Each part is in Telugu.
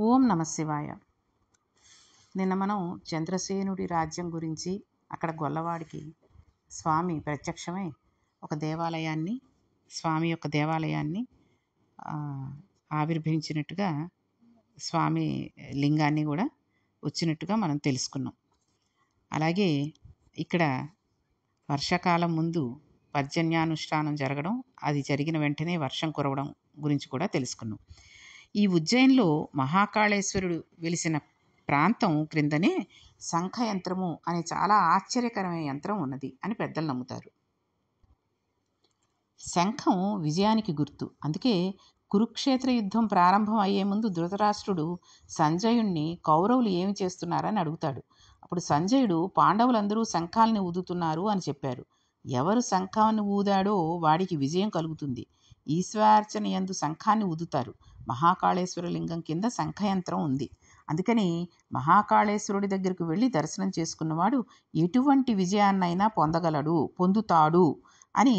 ఓం నమ శివాయ. నిన్న మనం చంద్రసేనుడి రాజ్యం గురించి, అక్కడ గొల్లవాడికి స్వామి ప్రత్యక్షమై ఒక దేవాలయాన్ని, స్వామి యొక్క దేవాలయాన్ని ఆ, ఆవిర్భవించినట్టుగా, స్వామి లింగాన్ని కూడా వచ్చినట్టుగా మనం తెలుసుకున్నాం. అలాగే ఇక్కడ వర్షాకాలం ముందు పర్జన్యానుష్ఠానం జరగడం, అది జరిగిన వెంటనే వర్షం కురవడం గురించి కూడా తెలుసుకున్నాం. ఈ ఉజ్జయిన్లో మహాకాళేశ్వరుడు వెలిసిన ప్రాంతం క్రిందనే శంఖయంత్రము అనే చాలా ఆశ్చర్యకరమైన యంత్రం ఉన్నది అని పెద్దలు నమ్ముతారు. శంఖం విజయానికి గుర్తు. అందుకే కురుక్షేత్ర యుద్ధం ప్రారంభం అయ్యే ముందు ధృతరాష్ట్రుడు సంజయుణ్ణి కౌరవులు ఏమి చేస్తున్నారని అడుగుతాడు. అప్పుడు సంజయుడు పాండవులందరూ శంఖాల్ని ఊదుతున్నారు అని చెప్పారు. ఎవరు శంఖాన్ని ఊదాడో వాడికి విజయం కలుగుతుంది. ఈశ్వరార్చన యందు శంఖాన్ని ఊదుతారు. మహాకాళేశ్వర లింగం కింద శంఖయంత్రం ఉంది. అందుకని మహాకాళేశ్వరుడి దగ్గరకు వెళ్ళి దర్శనం చేసుకున్నవాడు ఎటువంటి విజయాన్నైనా పొందుతాడు అని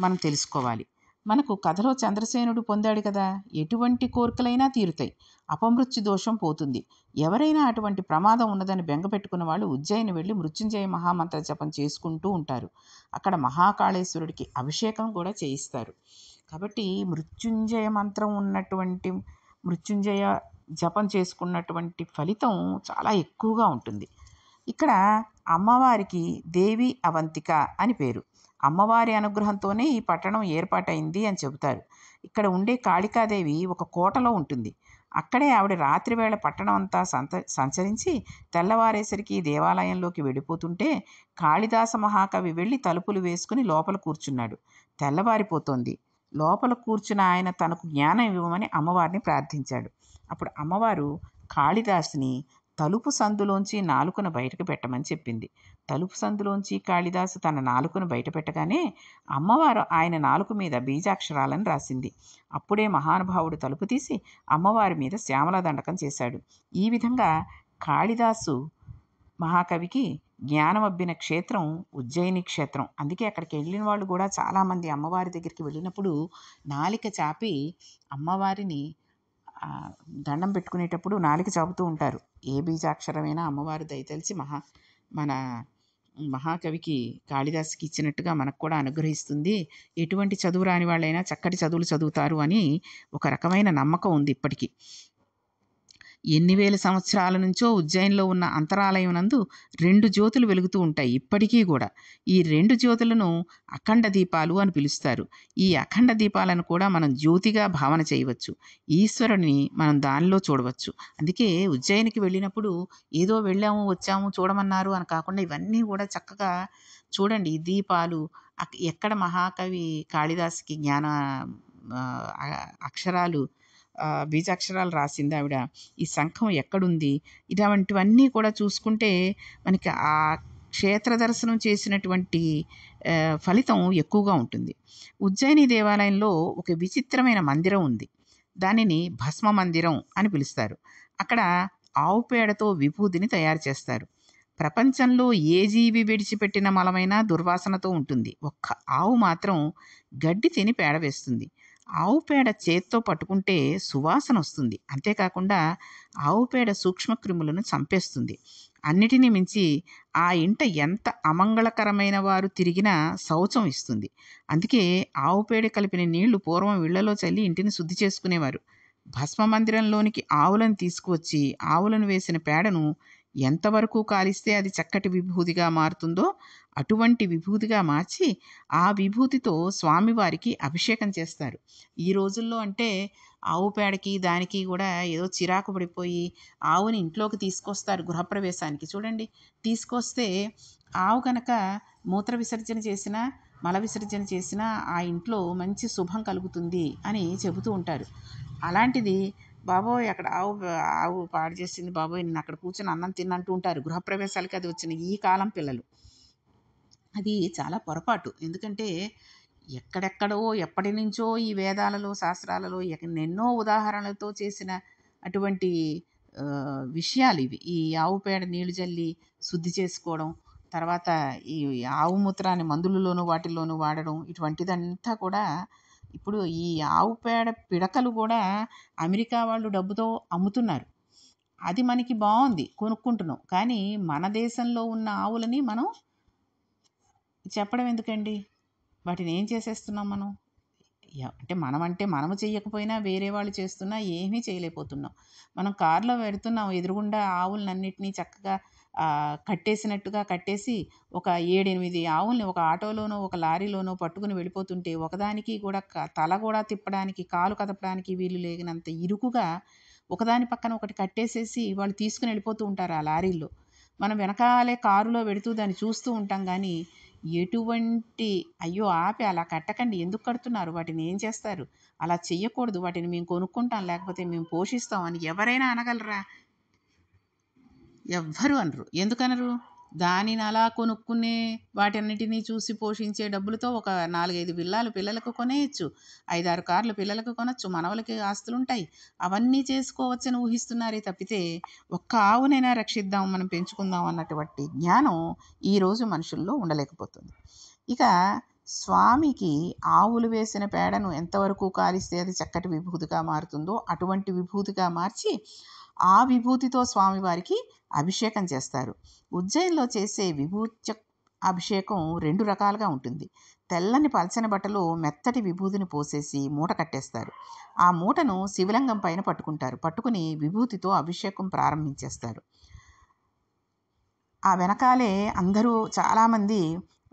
మనం తెలుసుకోవాలి. మనకు కథలో చంద్రసేనుడు పొందాడు కదా, ఎటువంటి కోరికలైనా తీరుతాయి, అపమృత్యు దోషం పోతుంది. ఎవరైనా అటువంటి ప్రమాదం ఉన్నదని బెంగపెట్టుకున్న వాళ్ళు ఉజ్జయిని వెళ్ళి మృత్యుంజయ మహామంత్ర జపం చేసుకుంటూ ఉంటారు. అక్కడ మహాకాళేశ్వరుడికి అభిషేకం కూడా చేయిస్తారు. కాబట్టి మృత్యుంజయ జపం చేసుకున్నటువంటి ఫలితం చాలా ఎక్కువగా ఉంటుంది. ఇక్కడ అమ్మవారికి దేవి అవంతిక అని పేరు. అమ్మవారి అనుగ్రహంతోనే ఈ పట్టణం ఏర్పాటైంది అని చెబుతారు. ఇక్కడ ఉండే కాళికాదేవి ఒక కోటలో ఉంటుంది. అక్కడే ఆవిడ రాత్రివేళ పట్టణం అంతా సంచరించి తెల్లవారేసరికి దేవాలయంలోకి వెళ్ళిపోతుంటే కాళిదాస మహాకవి వెళ్ళి తలుపులు వేసుకుని లోపల కూర్చున్నాడు. తెల్లవారిపోతోంది. లోపల కూర్చున్న ఆయన తనకు జ్ఞానం ఇవ్వమని అమ్మవారిని ప్రార్థించాడు. అప్పుడు అమ్మవారు కాళిదాసుని తలుపు సందులోంచి నాలుకను బయటకు పెట్టమని చెప్పింది. తలుపు సందులోంచి కాళిదాసు తన నాలుకను బయట పెట్టగానే అమ్మవారు ఆయన నాలుక మీద బీజాక్షరాలను రాసింది. అప్పుడే మహానుభావుడు తలుపు తీసి అమ్మవారి మీద శ్యామల దండకం చేశాడు. ఈ విధంగా కాళిదాసు మహాకవికి జ్ఞానం అబ్బిన క్షేత్రం ఉజ్జయిని క్షేత్రం. అందుకే అక్కడికి వెళ్ళిన వాళ్ళు కూడా చాలామంది అమ్మవారి దగ్గరికి వెళ్ళినప్పుడు నాలిక చాపి అమ్మవారిని దండం పెట్టుకునేటప్పుడు నాలిక చాపుతూ ఉంటారు. ఏ బీజాక్షరమైనా అమ్మవారి దయతలిచి మన మహాకవికి కాళిదాసుకి ఇచ్చినట్టుగా మనకు కూడా అనుగ్రహిస్తుంది. ఎటువంటి చదువు రాని వాళ్ళైనా చక్కటి చదువులు చదువుతారు అని ఒక రకమైన నమ్మకం ఉంది ఇప్పటికీ. ఎన్ని వేల సంవత్సరాల నుంచో ఉజ్జయిన్లో ఉన్న అంతరాలయం నందు 2 జ్యోతులు వెలుగుతూ ఉంటాయి ఇప్పటికీ కూడా. ఈ 2 జ్యోతులను అఖండ దీపాలు అని పిలుస్తారు. ఈ అఖండ దీపాలను కూడా మనం జ్యోతిగా భావన చేయవచ్చు. ఈశ్వరుని మనం దానిలో చూడవచ్చు. అందుకే ఉజ్జయినికి వెళ్ళినప్పుడు ఏదో వెళ్ళాము వచ్చాము చూడమన్నారు అని కాకుండా ఇవన్నీ కూడా చక్కగా చూడండి. ఈ దీపాలు ఎక్కడ మహాకవి కాళిదాసుకి అక్షరాలు బీజాక్షరాలు రాసింది ఆవిడ, ఈ శంఖం ఎక్కడుంది, ఇటువంటివన్నీ కూడా చూసుకుంటే మనకి ఆ క్షేత్ర దర్శనం చేసినటువంటి ఫలితం ఎక్కువగా ఉంటుంది. ఉజ్జయిని దేవాలయంలో ఒక విచిత్రమైన మందిరం ఉంది. దానిని భస్మ మందిరం అని పిలుస్తారు. అక్కడ ఆవు పేడతో విభూతిని తయారు చేస్తారు. ప్రపంచంలో ఏ జీవి విడిచిపెట్టిన మలమైనా దుర్వాసనతో ఉంటుంది. ఒక్క ఆవు మాత్రం గడ్డి తిని పేడ వేస్తుంది. ఆవు పేడ చేత్తో పట్టుకుంటే సువాసన వస్తుంది. అంతేకాకుండా ఆవు పేడ సూక్ష్మక్రిములను చంపేస్తుంది. అన్నిటినీ మించి ఆ ఇంట ఎంత అమంగళకరమైన వారు తిరిగినా శౌచం ఇస్తుంది. అందుకే ఆవు పేడ కలిపిన నీళ్లు పూర్వం ఇళ్లలో చల్లి ఇంటిని శుద్ధి చేసుకునేవారు. భస్మ మందిరంలోనికి ఆవులను తీసుకువచ్చి ఆవులను వేసిన పేడను ఎంతవరకు కాలిస్తే అది చక్కటి విభూతిగా మారుతుందో అటువంటి విభూతిగా మార్చి ఆ విభూతితో స్వామివారికి అభిషేకం చేస్తారు. ఈ రోజుల్లో అంటే ఆవు పేడకి దానికి కూడా ఏదో చిరాకు పడిపోయి ఆవుని ఇంట్లోకి తీసుకొస్తారు గృహప్రవేశానికి. చూడండి, తీసుకొస్తే ఆవు కనుక మూత్ర విసర్జన చేసినా మల విసర్జన చేసినా ఆ ఇంట్లో మంచి శుభం కలుగుతుంది అని చెబుతూ ఉంటారు. అలాంటిది బాబోయ్ అక్కడ ఆవు పాడు చేసింది బాబోయ్, నేను అక్కడ కూర్చొని అన్నం తిన్నంటూ ఉంటారు గృహప్రవేశాలకి అది వచ్చిన ఈ కాలం పిల్లలు. అది చాలా పొరపాటు. ఎందుకంటే ఎక్కడెక్కడో ఎప్పటి నుంచో ఈ వేదాలలో శాస్త్రాలలో ఎన్నెన్నో ఉదాహరణలతో చేసిన అటువంటి విషయాలు ఇవి. ఈ ఆవు పేడ నీళ్లు జల్లి శుద్ధి చేసుకోవడం, తర్వాత ఈ ఆవు మూత్రాన్ని మందులలోనూ వాటిల్లోనూ వాడడం, ఇటువంటిదంతా కూడా ఇప్పుడు ఈ ఆవు పేడ పిడకలు కూడా అమెరికా వాళ్ళు డబ్బుతో అమ్ముతున్నారు. అది మనకి బాగుంది, కొనుక్కుంటున్నాం. కానీ మన దేశంలో ఉన్న ఆవులని మనం చెప్పడం ఎందుకండి? వాటిని ఏం చేసేస్తున్నాం మనం? అంటే మనము చెయ్యకపోయినా వేరే వాళ్ళు చేస్తున్నా ఏమీ చేయలేకపోతున్నాం. మనం కారులో వెళ్తున్నాం, ఎదురుగుండా ఆవులనన్నిటినీ చక్కగా కట్టేసినట్టుగా కట్టేసి ఒక 7, 8 ఆవుల్ని ఒక ఆటోలోనో, ఒక లారీలోనో పట్టుకుని వెళ్ళిపోతుంటే ఒకదానికి కూడా తల కూడా తిప్పడానికి, కాలు కదపడానికి వీలు లేనంత ఇరుకుగా ఒకదాని పక్కన ఒకటి కట్టేసేసి వాళ్ళు తీసుకుని వెళ్ళిపోతూ ఉంటారు ఆ లారీల్లో. మనం వెనకాలే కారులో వెడుతూ దాన్ని చూస్తూ ఉంటాం గానీ ఎటువంటి అయ్యో! ఆపి అలా కట్టకండి. ఎందుకు కడుతున్నారు? వాటిని ఏం చేస్తారు? అలా చెయ్యకూడదు. వాటిని మేము కొనుక్కుంటాం, లేకపోతే మేము పోషిస్తాం అని ఎవరైనా అనగలరా? ఎవ్వరు అనరు. ఎందుకనరు? దానిని అలా కొనుక్కునే వాటన్నిటిని చూసి పోషించే డబ్బులతో ఒక 4, 5 విల్లాలు పిల్లలకు కొనేయొచ్చు. 5, 6 కార్లు పిల్లలకు కొనొచ్చు. మనవలకి ఆస్తులుంటాయి. అవన్నీ చేసుకోవచ్చని ఊహిస్తున్నారే తప్పితే, ఒక్క ఆవునైనా రక్షిద్దాం, మనం పెంచుకుందాం అన్నటువంటి జ్ఞానం ఈరోజు మనుషుల్లో ఉండలేకపోతుంది. ఇక స్వామికి ఆవులు వేసిన పేడను ఎంతవరకు కాలిస్తే అది చక్కటి విభూతిగా మారుతుందో, అటువంటి విభూతిగా మార్చి ఆ విభూతితో స్వామివారికి అభిషేకం చేస్తారు. ఉజ్జయినిలో చేసే విభూత్య అభిషేకం 2 రకాలుగా ఉంటుంది. తెల్లని పలచని బట్టలో మెత్తటి విభూతిని పోసేసి మూట కట్టేస్తారు. ఆ మూటను శివలింగం పైన పట్టుకుంటారు. పట్టుకుని విభూతితో అభిషేకం ప్రారంభించేస్తారు. ఆ వెనకాలే అందరూ చాలామంది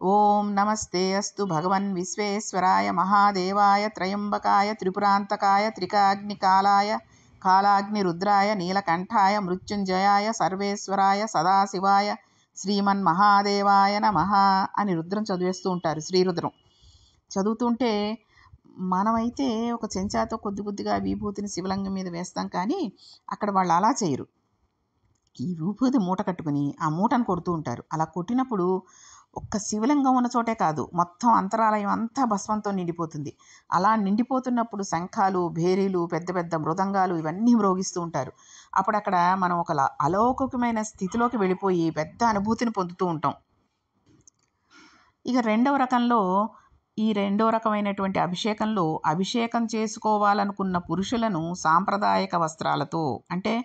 ఓం నమస్తే అస్తు భగవన్ విశ్వేశ్వరాయ మహాదేవాయ త్రయంబకాయ త్రిపురాంతకాయ త్రికాగ్నికాలాయ కాలాగ్ని రుద్రాయ నీలకంఠాయ మృత్యుంజయాయ సర్వేశ్వరాయ సదాశివాయ శ్రీమన్మహాదేవాయ నమః అని రుద్రం చదివేస్తూ ఉంటారు. శ్రీరుద్రం చదువుతుంటే మనమైతే ఒక చెంచాతో కొద్ది కొద్దిగా విభూతిని శివలింగం మీద వేస్తాం, కానీ అక్కడ వాళ్ళు అలా చేయరు. ఈ విభూతి మూట కట్టుకుని ఆ మూటను కొడుతూ ఉంటారు. అలా కొట్టినప్పుడు ఒక్క శివలింగం ఉన్న చోటే కాదు, మొత్తం అంతరాలయం అంతా భస్మంతో నిండిపోతుంది. అలా నిండిపోతున్నప్పుడు శంఖాలు, భేరీలు, పెద్ద పెద్ద మృదంగాలు ఇవన్నీ మ్రోగిస్తూ ఉంటారు. అప్పుడు అక్కడ మనం ఒక అలౌకికమైన స్థితిలోకి వెళ్ళిపోయి పెద్ద అనుభూతిని పొందుతూ ఉంటాం. ఇక రెండవ రకమైనటువంటి అభిషేకంలో అభిషేకం చేసుకోవాలనుకున్న పురుషులను సాంప్రదాయక వస్త్రాలతో, అంటే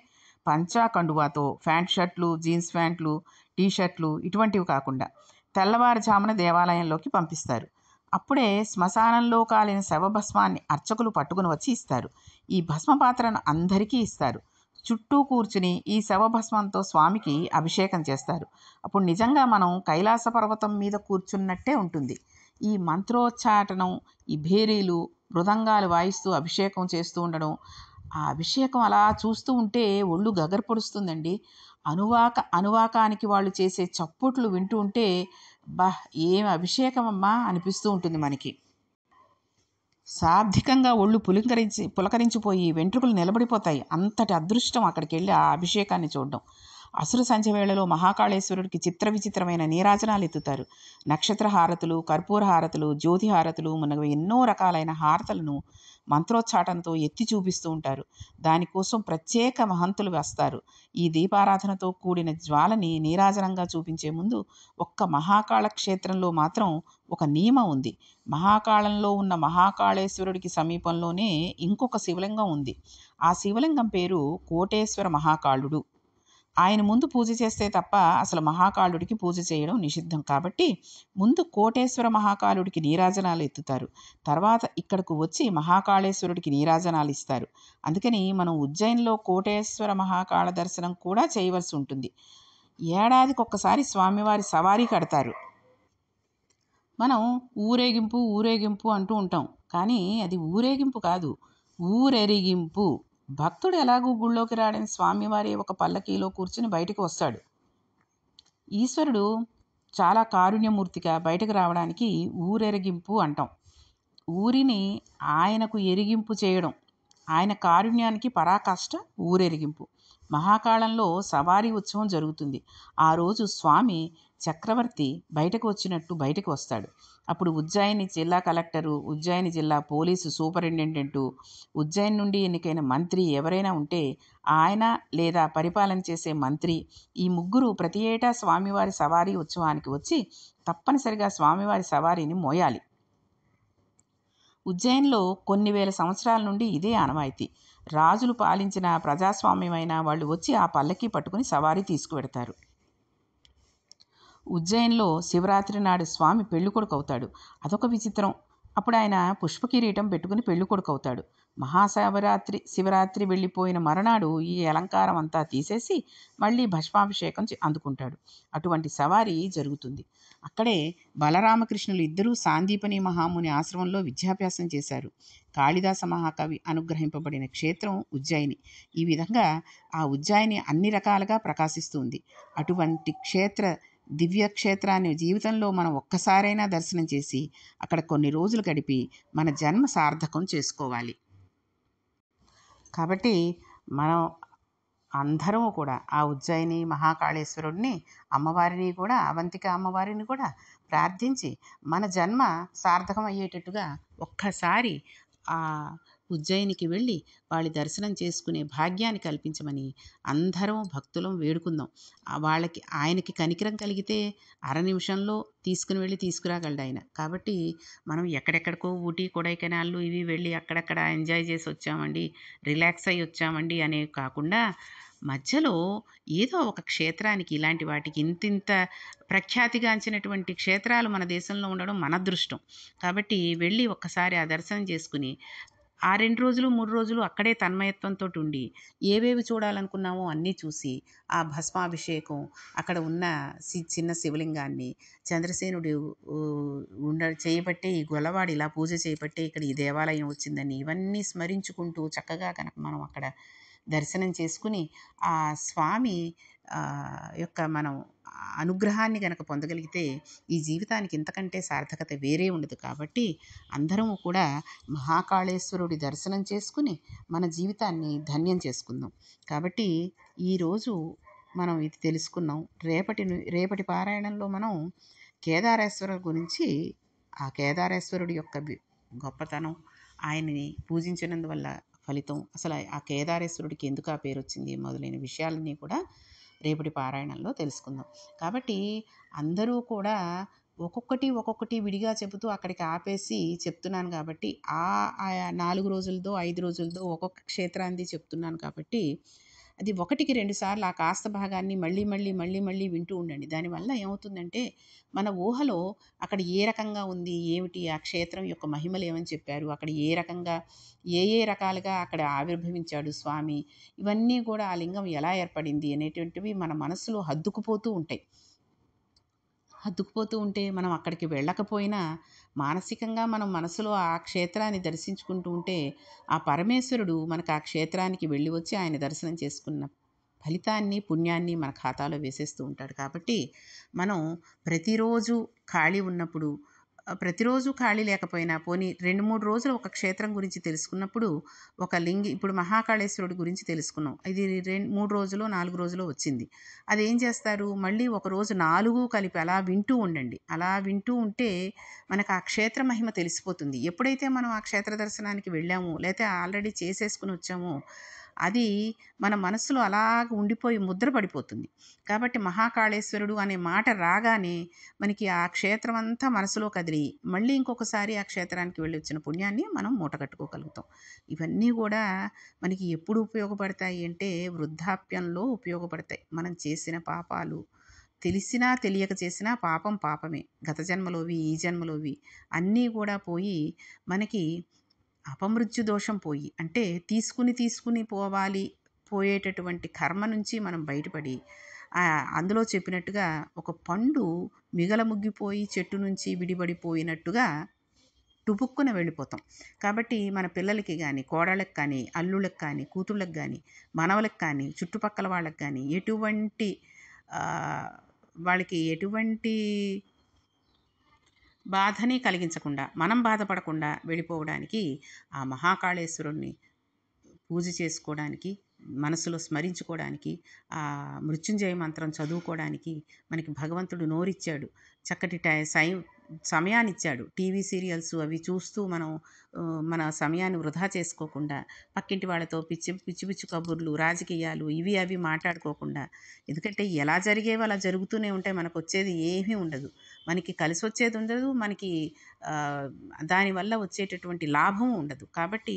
పంచా కండువాతో, ప్యాంట్ షర్ట్లు, జీన్స్ ప్యాంట్లు, టీ షర్ట్లు ఇటువంటివి కాకుండా తెల్లవారుజామున దేవాలయంలోకి పంపిస్తారు. అప్పుడే శ్మశానంలో కాలిన శవభస్మాన్ని అర్చకులు పట్టుకుని వచ్చి ఇస్తారు. ఈ భస్మ పాత్రను అందరికీ ఇస్తారు. చుట్టూ కూర్చుని ఈ శవభస్మంతో స్వామికి అభిషేకం చేస్తారు. అప్పుడు నిజంగా మనం కైలాస పర్వతం మీద కూర్చున్నట్టే ఉంటుంది. ఈ మంత్రోచ్చాటనం, ఈ భేరీలు, మృదంగాలు వాయిస్తూ అభిషేకం చేస్తూ ఉండడం, ఆ అభిషేకం అలా చూస్తూ ఉంటే ఒళ్ళు గగరు పొడుస్తుందండి. అనువాకానికి వాళ్ళు చేసే చప్పుట్లు వింటూ ఉంటే ఏం అభిషేకం అమ్మా అనిపిస్తూ ఉంటుంది మనకి. శాబ్దికంగా ఒళ్ళు పులకరించిపోయి వెంట్రుకలు నిలబడిపోతాయి. అంతటి అదృష్టం అక్కడికి వెళ్ళి ఆ అభిషేకాన్ని చూడడం. అసుర సంధ్య వేళలో మహాకాళేశ్వరుడికి చిత్ర విచిత్రమైన నీరాజనాలు ఎత్తుతారు. నక్షత్ర హారతులు, కర్పూర హారతులు, జ్యోతి హారతులు మున్నగు ఎన్నో రకాలైన హారతలను మంత్రోచ్చాటంతో ఎత్తి చూపిస్తూ ఉంటారు. దానికోసం ప్రత్యేక మహంతులు వస్తారు. ఈ దీపారాధనతో కూడిన జ్వాలని నీరాజనంగా చూపించే ముందు ఒక్క మహాకాళ క్షేత్రంలో మాత్రం ఒక నియమం ఉంది. మహాకాళంలో ఉన్న మహాకాళేశ్వరుడికి సమీపంలోనే ఇంకొక శివలింగం ఉంది. ఆ శివలింగం పేరు కోటేశ్వర మహాకాళుడు. ఆయన ముందు పూజ చేస్తే తప్ప అసలు మహాకాళుడికి పూజ చేయడం నిషిద్ధం. కాబట్టి ముందు కోటేశ్వర మహాకాళుడికి నీరాజనాలు ఎత్తుతారు. తర్వాత ఇక్కడకు వచ్చి మహాకాళేశ్వరుడికి నీరాజనాలు ఇస్తారు. అందుకని మనం ఉజ్జయినిలో కోటేశ్వర మహాకాళ దర్శనం కూడా చేయవలసి ఉంటుంది. ఏడాదికి ఒక్కసారి స్వామివారి సవారీ కడతారు. మనం ఊరేగింపు అంటూ ఉంటాం, కానీ అది ఊరేగింపు కాదు, ఊరెరిగింపు. భక్తుడు ఎలాగూ గుళ్ళోకి రాడని స్వామివారి ఒక పల్లకీలో కూర్చుని బయటకు వస్తాడు. ఈశ్వరుడు చాలా కారుణ్యమూర్తిగా బయటకు రావడానికి ఊరెరిగింపు అంటాం. ఊరిని ఆయనకు ఎరిగింపు చేయడం, ఆయన కారుణ్యానికి పరాకాష్ట ఊరెరిగింపు. మహాకాళంలో సవారీ ఉత్సవం జరుగుతుంది. ఆ రోజు స్వామి చక్రవర్తి బయటకు వచ్చినట్టు బయటకు వస్తాడు. అప్పుడు ఉజ్జయిని జిల్లా కలెక్టరు, ఉజ్జయిని జిల్లా పోలీసు సూపరింటెండెంటు, ఉజ్జయిని నుండి ఎన్నికైన మంత్రి ఎవరైనా ఉంటే ఆయన లేదా పరిపాలన చేసే మంత్రి, ఈ ముగ్గురు ప్రతి ఏటా స్వామివారి సవారీ ఉత్సవానికి వచ్చి తప్పనిసరిగా స్వామివారి సవారీని మోయాలి. ఉజ్జయిన్లో కొన్ని వేల సంవత్సరాల నుండి ఇదే ఆనవాయితీ. రాజులు పాలించిన ప్రజాస్వామ్యమైన వాళ్ళు వచ్చి ఆ పల్లకి పట్టుకుని సవారీ తీసుకువెడతారు. ఉజ్జయిన్లో శివరాత్రి నాడు స్వామి పెళ్ళికొడుకు అవుతాడు. అదొక విచిత్రం. అప్పుడు ఆయన పుష్పకిరీటం పెట్టుకుని పెళ్ళికొడుకు అవుతాడు. శివరాత్రి వెళ్ళిపోయిన మరునాడు ఈ అలంకారం అంతా తీసేసి మళ్ళీ భస్మాభిషేకం అందుకుంటాడు. అటువంటి సవారీ జరుగుతుంది. అక్కడే బలరామకృష్ణులు ఇద్దరూ సాందీపని మహాముని ఆశ్రమంలో విద్యాభ్యాసం చేశారు. కాళిదాస మహాకవి అనుగ్రహింపబడిన క్షేత్రం ఉజ్జయిని. ఈ విధంగా ఆ ఉజ్జయిని అన్ని రకాలుగా ప్రకాశిస్తుంది. అటువంటి దివ్యక్షేత్రాన్ని జీవితంలో మనం ఒక్కసారైనా దర్శనం చేసి అక్కడ కొన్ని రోజులు గడిపి మన జన్మ సార్థకం చేసుకోవాలి. కాబట్టి మనం అందరము కూడా ఆ ఉజ్జయిని మహాకాళేశ్వరుడిని, అమ్మవారిని కూడా, అవంతిక అమ్మవారిని కూడా ప్రార్థించి మన జన్మ సార్థకం అయ్యేటట్టుగా ఒక్కసారి ఆ ఉజ్జయినికి వెళ్ళి వాళ్ళ దర్శనం చేసుకునే భాగ్యాన్ని కల్పించమని అందరం భక్తులం వేడుకుందాం. వాళ్ళకి ఆయనకి కనికరం కలిగితే నిమిషంలో తీసుకుని వెళ్ళి తీసుకురాగలడు ఆయన. కాబట్టి మనం ఎక్కడెక్కడికో ఊటీ, కొడైకెనాళ్ళు ఇవి వెళ్ళి అక్కడక్కడ ఎంజాయ్ చేసి వచ్చామండి, రిలాక్స్ అయ్యి వచ్చామండి అనే కాకుండా మధ్యలో ఏదో ఒక క్షేత్రానికి, ఇలాంటి వాటికి ఇంతింత ప్రఖ్యాతిగాంచినటువంటి క్షేత్రాలు మన దేశంలో ఉండడం మన అదృష్టం. కాబట్టి వెళ్ళి ఒక్కసారి ఆ దర్శనం చేసుకుని ఆ 2 రోజులు 3 రోజులు అక్కడే తన్మయత్వంతో ఉండి ఏవేవి చూడాలనుకున్నామో అన్నీ చూసి ఆ భస్మాభిషేకం, అక్కడ ఉన్న చిన్న శివలింగాన్ని, చంద్రసేనుడు చేయబట్టే ఈ గొల్లవాడు ఇలా పూజ చేయబట్టే ఇక్కడ ఈ దేవాలయం వచ్చిందని ఇవన్నీ స్మరించుకుంటూ చక్కగా కనుక మనం అక్కడ దర్శనం చేసుకుని ఆ స్వామి యొక్క మనం అనుగ్రహాన్ని కనుక పొందగలిగితే ఈ జీవితానికి ఇంతకంటే సార్థకత వేరే ఉండదు. కాబట్టి అందరము కూడా మహాకాళేశ్వరుడి దర్శనం చేసుకుని మన జీవితాన్ని ధన్యం చేసుకుందాం. కాబట్టి ఈరోజు మనం ఇది తెలుసుకున్నాం. రేపటి పారాయణంలో మనం కేదారేశ్వరుడు గురించి, ఆ కేదారేశ్వరుడి యొక్క గొప్పతనం, ఆయన్ని పూజించినందువల్ల ఫలితం, అసలు ఆ కేదారేశ్వరుడికి ఎందుకు ఆ పేరు వచ్చింది మొదలైన విషయాలన్నీ కూడా రేపటి పారాయణంలో తెలుసుకుందాం. కాబట్టి అందరూ కూడా ఒక్కొక్కటి విడిగా చెబుతూ అక్కడికి ఆపేసి చెప్తున్నాను కాబట్టి ఆ 4 రోజులదో 5 రోజులదో ఒక్కొక్క క్షేత్రాన్ని చెప్తున్నాను కాబట్టి అది 1కి 2 సార్లు ఆ కాస్త భాగాన్ని మళ్ళీ వింటూ ఉండండి. దానివల్ల ఏమవుతుందంటే మన ఊహలో అక్కడ ఏ రకంగా ఉంది, ఏమిటి, ఆ క్షేత్రం యొక్క మహిమలు ఏమని చెప్పారు, అక్కడ ఏ రకంగా ఏ రకాలుగా అక్కడ ఆవిర్భవించాడు స్వామి, ఇవన్నీ కూడా ఆ లింగం ఎలా ఏర్పడింది అనేటువంటివి మన మనసులో హద్దుకుపోతూ ఉంటే మనం అక్కడికి వెళ్ళకపోయినా మానసికంగా మనం మనసులో ఆ క్షేత్రాన్ని దర్శించుకుంటూ ఉంటే ఆ పరమేశ్వరుడు మనకు ఆ క్షేత్రానికి వెళ్ళి వచ్చి ఆయన దర్శనం చేసుకున్న ఫలితాన్ని, పుణ్యాన్ని మన ఖాతాలో వేసేస్తూ ఉంటాడు. కాబట్టి మనం ప్రతిరోజు ఖాళీ ఉన్నప్పుడు, ప్రతిరోజు ఖాళీ లేకపోయినా పోనీ 2-3 రోజులు ఒక క్షేత్రం గురించి తెలుసుకున్నప్పుడు ఇప్పుడు మహాకాళేశ్వరుడి గురించి తెలుసుకున్నాం. ఇది 3 రోజులో 4 రోజులో వచ్చింది. అదేం చేస్తారు, మళ్ళీ ఒకరోజు 4 కలిపి అలా వింటూ ఉండండి. అలా వింటూ ఉంటే మనకు ఆ క్షేత్ర మహిమ తెలిసిపోతుంది. ఎప్పుడైతే మనం ఆ క్షేత్ర దర్శనానికి వెళ్ళామో లేకపోతే ఆల్రెడీ చేసేసుకుని వచ్చామో అది మన మనసులో అలాగ ఉండిపోయి ముద్ర పడిపోతుంది. కాబట్టి మహాకాళేశ్వరుడు అనే మాట రాగానే మనకి ఆ క్షేత్రం అంతా మనసులో కదిలి మళ్ళీ ఇంకొకసారి ఆ క్షేత్రానికి వెళ్ళి వచ్చిన పుణ్యాన్ని మనం మూటగట్టుకోగలుగుతాం. ఇవన్నీ కూడా మనకి ఎప్పుడు ఉపయోగపడతాయి అంటే వృద్ధాప్యంలో ఉపయోగపడతాయి. మనం చేసిన పాపాలు తెలిసినా తెలియక చేసినా పాపం పాపమే. గత జన్మలోవి, ఈ జన్మలోవి అన్నీ కూడా పోయి మనకి అపమృత్యు దోషం పోయి, అంటే తీసుకుని పోయేటటువంటి కర్మ నుంచి మనం బయటపడి అందులో చెప్పినట్టుగా ఒక పండు మిగల ముగ్గిపోయి చెట్టు నుంచి విడిపడిపోయినట్టుగా టుపుక్కున వెళ్ళిపోతాం. కాబట్టి మన పిల్లలకి కానీ, కోడళ్ళకి కానీ, అల్లుళ్ళకి కానీ, కూతుళ్ళకి కానీ, మనవలకు కానీ, చుట్టుపక్కల వాళ్ళకి కానీ వాళ్ళకి ఎటువంటి బాధని కలిగించకుండా, మనం బాధపడకుండా వెళ్ళిపోవడానికి ఆ మహాకాళేశ్వరుణ్ణి పూజ చేసుకోవడానికి, మనసులో స్మరించుకోవడానికి, ఆ మృత్యుంజయ మంత్రం చదువుకోవడానికి మనకి భగవంతుడు నోరిచ్చాడు. చక్కటి సమయాన్ని ఇచ్చాడు. టీవీ సీరియల్స్ అవి చూస్తూ మనం మన సమయాన్ని వృధా చేసుకోకుండా, పక్కింటి వాళ్ళతో పిచ్చి పిచ్చి పిచ్చి కబుర్లు, రాజకీయాలు ఇవి అవి మాట్లాడుకోకుండా, ఎందుకంటే ఎలా జరిగేవి అలా జరుగుతూనే ఉంటాయి. మనకొచ్చేది ఏమీ ఉండదు. మనకి కలిసొచ్చేది ఉండదు. మనకి ఆహ్, దానివల్ల వచ్చేటటువంటి లాభం ఉండదు. కాబట్టి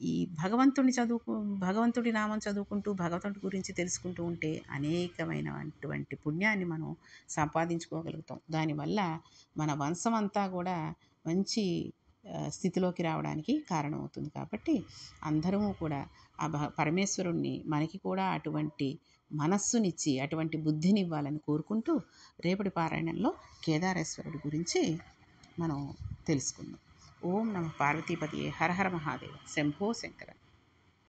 ఈ భగవంతుడి నామం చదువుకుంటూ, భగవంతుడి గురించి తెలుసుకుంటూ ఉంటే అనేకమైనటువంటి పుణ్యాన్ని మనం సంపాదించుకోగలుగుతాం. దానివల్ల మన వంశమంతా కూడా మంచి స్థితిలోకి రావడానికి కారణమవుతుంది. కాబట్టి అందరము కూడా ఆ పరమేశ్వరుణ్ణి మనకి కూడా అటువంటి మనస్సునిచ్చి, అటువంటి బుద్ధినివ్వాలని కోరుకుంటూ, రేపటి పారాయణంలో కేదారేశ్వరుడి గురించి మనం తెలుసుకుందాం. ఓం నమః పార్వతీపతియే హర హర మహాదేవ శంభో శంకర.